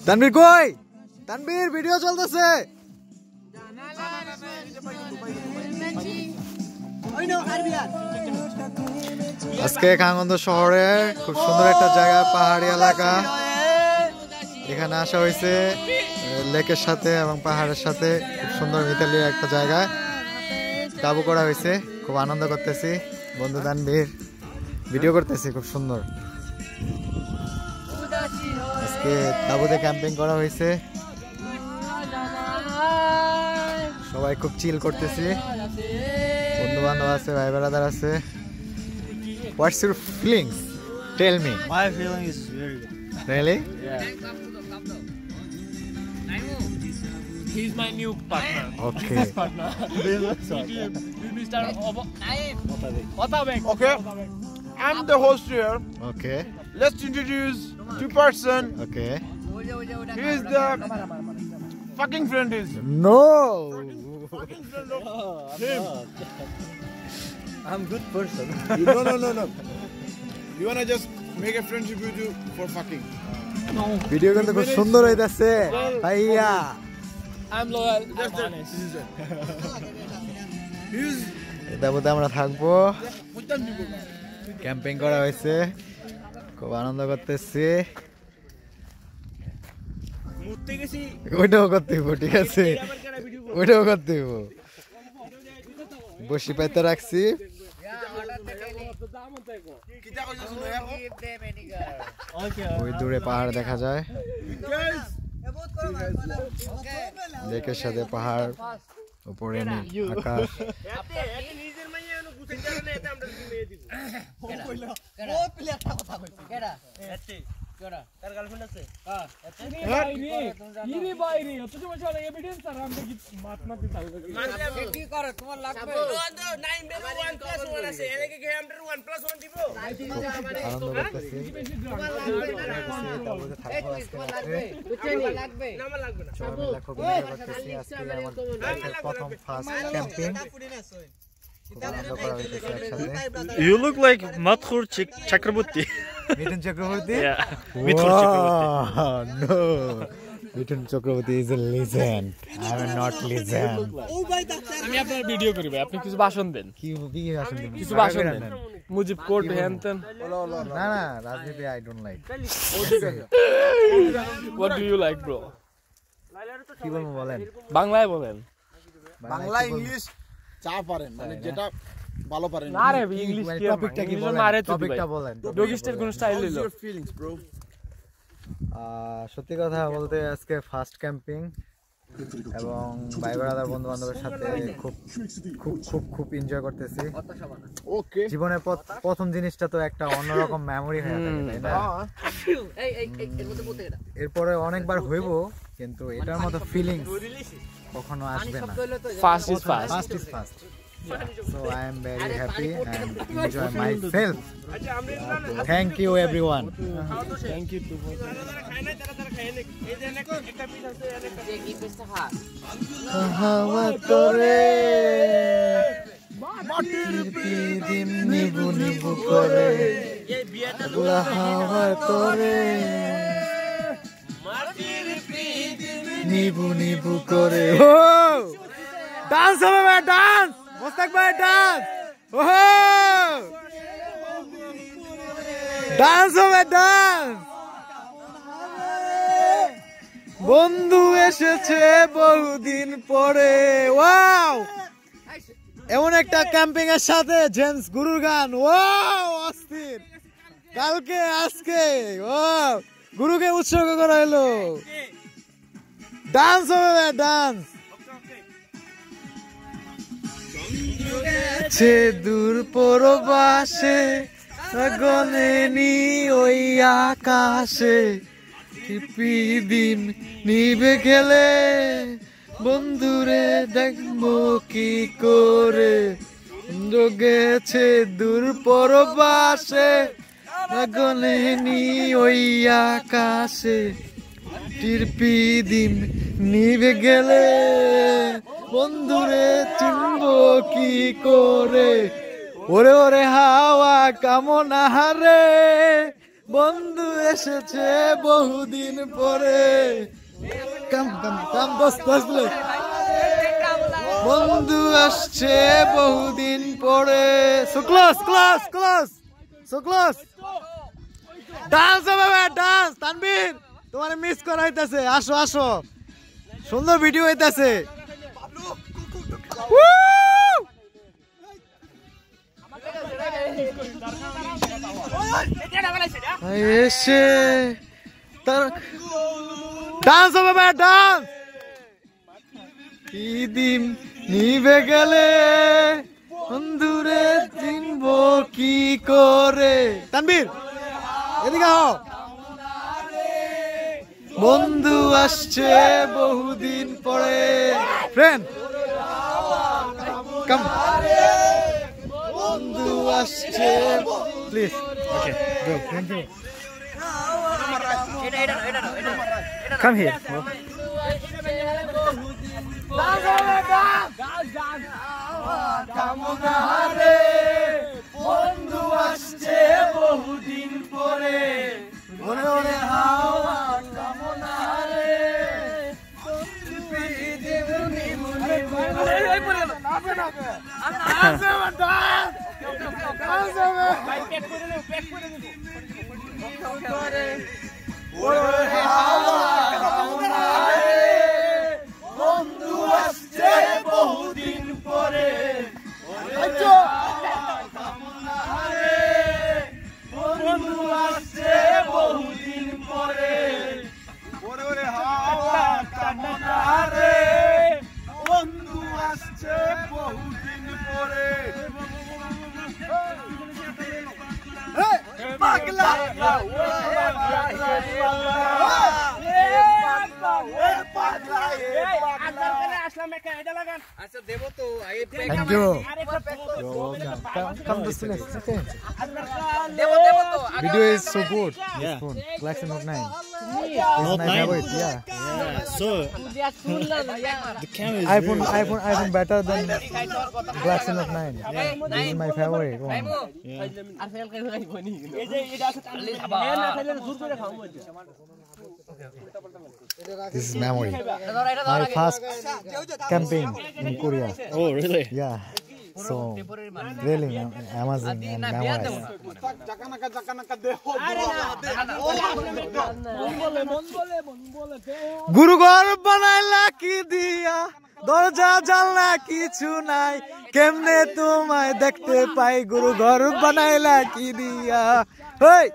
তানবীর কই? তানবীর ভিডিও চলতেছে। আজকে কাঙ্গন্দ শহরের খুব সুন্দর একটা জায়গা, পাহাড়ি এলাকা। এখানে আসা হয়েছে লেকের সাথে এবং পাহাড়ের সাথে, খুব সুন্দর মিতালি একটা জায়গায় তাবু করা হয়েছে। খুব আনন্দ করতেছি, বন্ধু তানবীর ভিডিও করতেছি, খুব সুন্দর। আজকে তাবুতে ক্যাম্পিং করা হয়েছে, সবাই খুব চিল করতেছি, বন্ধু বান্ধব আছে, ভাই ব্রাদার আছে। What's your feelings? Tell me. My feeling is very good. Really? Yeah. He's my new partner. Okay. Business partner. Mr. Otabek. Okay, I'm the host here. Okay. Let's introduce two person. Okay. He is the fucking friend is. No. Fucking friend of Him. I'm good person. No. You wanna just make a friendship with you for fucking? Video কিন্তু খুব সুন্দর হইতাছে ভাইয়া। I'm loyal. I'm honest. তাবুতে আমরা থাকবো, camping করা হয়েছে, খুব আনন্দ করতেছি। ওইটাও করতে হইব, ঠিক আছে, ওইটাও করতে হইব। বসি পাইতে রাখছি। ওই দূরে পাহাড় দেখা যায়, লেকের সাথে পাহাড়, উপরে আকাশ। You look like Madhur Chakraborty. Mithun Chakraborty? Yeah. Madhur Chakraborty. No. Mithun Chakraborty is a legend. I am not legend. আমি আপনার ভিডিও করি ভাই, আপনি কিছু ভাষণ দেন। কি ভাষণ দিবেন? কিছু ভাষণ দেন। মুজিব কোট হ্যানতেন। না না, রাজনীতি I don't like. What do you like bro? কি বলবো বলেন? বাংলায় বলেন। বাংলা ইংলিশ চা পারেন, মানে যেটা ভালো পারেন। না রে ইংলিশ কি, টপিকটা কি বলেন? টপিকটা বলেন। ডগিস্টের কোন স্টাইল হলো? Your feelings, bro? সত্যি কথা বলতে আজকে ফার্স্ট ক্যাম্পিং, এবং ভাই ব্রাদার বন্ধু বান্ধবের সাথে খুব খুব খুব খুব এনজয় করতেছি। ওকে, জীবনের প্রথম জিনিসটা তো একটা অন্যরকম মেমোরি হয়ে থাকে, তাই না? এরপরে অনেকবার হইব, কিন্তু এটার মতো ফিলিংস কখনো আসবে না। Fast is fast. Fast is fast. So I am very happy and enjoy myself. Thank you everyone. Thank you to হাওয়া তোরে মাটির দিন নিবু নিবু করে, হাওয়া তোরে নিবু নিবু করে। ডান্স হবে ভাই, ডান্স মোস্তাক ভাই, ডান্স। ওহো, ডান্স হবে, ডান্স। বন্ধু এসেছে বহুদিন পরে। ওয়াও, এমন একটা ক্যাম্পিং এর সাথে জেমস গুরুর গান। ওয়াও, অস্থির। কালকে আজকে ওয়াও, গুরুকে উৎসর্গ করা হলো। ডান্স হবে ভাই, ডান্স। সে দূর পরবাসে গনেনি ওই আকাশে, দিন নিবে গেলে বন্ধুরে দেখবো কি করে। গেছে দূর পরবাসে গনেনি ওই আকাশে, দিন নিবে গেলে বন্ধুরে চিনবো কি করে। ওরে ওরে হাওয়া কামনা হারে, বন্ধু এসেছে বহুদিন পরে। কাম কাম কাম বস বস বলে বন্ধু আসছে বহুদিন পরে। So close close close so close. Dance হবে ডান্স। তানভীর তোমার মিস করা হইতাছে, আসো আসো, সুন্দর ভিডিও হইতাছে। এসে তার ডান্স হবে ডান্স। কি দিন নিভে গেলে বন্ধুরে চিনব কি করে। তানভীর এদিকে আও। বন্ধু আসছে বহুদিন পরে। Friend come. বন্ধু আসছে please. Okay go. Thank you. Come here. বন্ধু আসছে বহুদিন পরে। মনে মনে হাওয়া কামনা রে। বন্ধু আসছে বহুদিন পরে। বন্ধু আসছে বহুদিন পরে। কামনা রে। বন্ধু আসছে বহুদিন পরে। পাগলা Thank you. Come to Silas. Okay. Video is so good. Yeah. This phone, Galaxy Note 9. Note It's my 9? favorite. Yeah. So the camera is iPhone better than Galaxy Note 9. This is my favorite one. This is memory. My first camping in Korea. Oh, really? Yeah. So really amazing and memorized. গুরু ঘর বানাইলা কি দিয়া, দরজা জানলা কিছু নাই, কেমনে তোমায় দেখতে পাই, গুরু ঘর বানাইলা কি দিয়া। হেই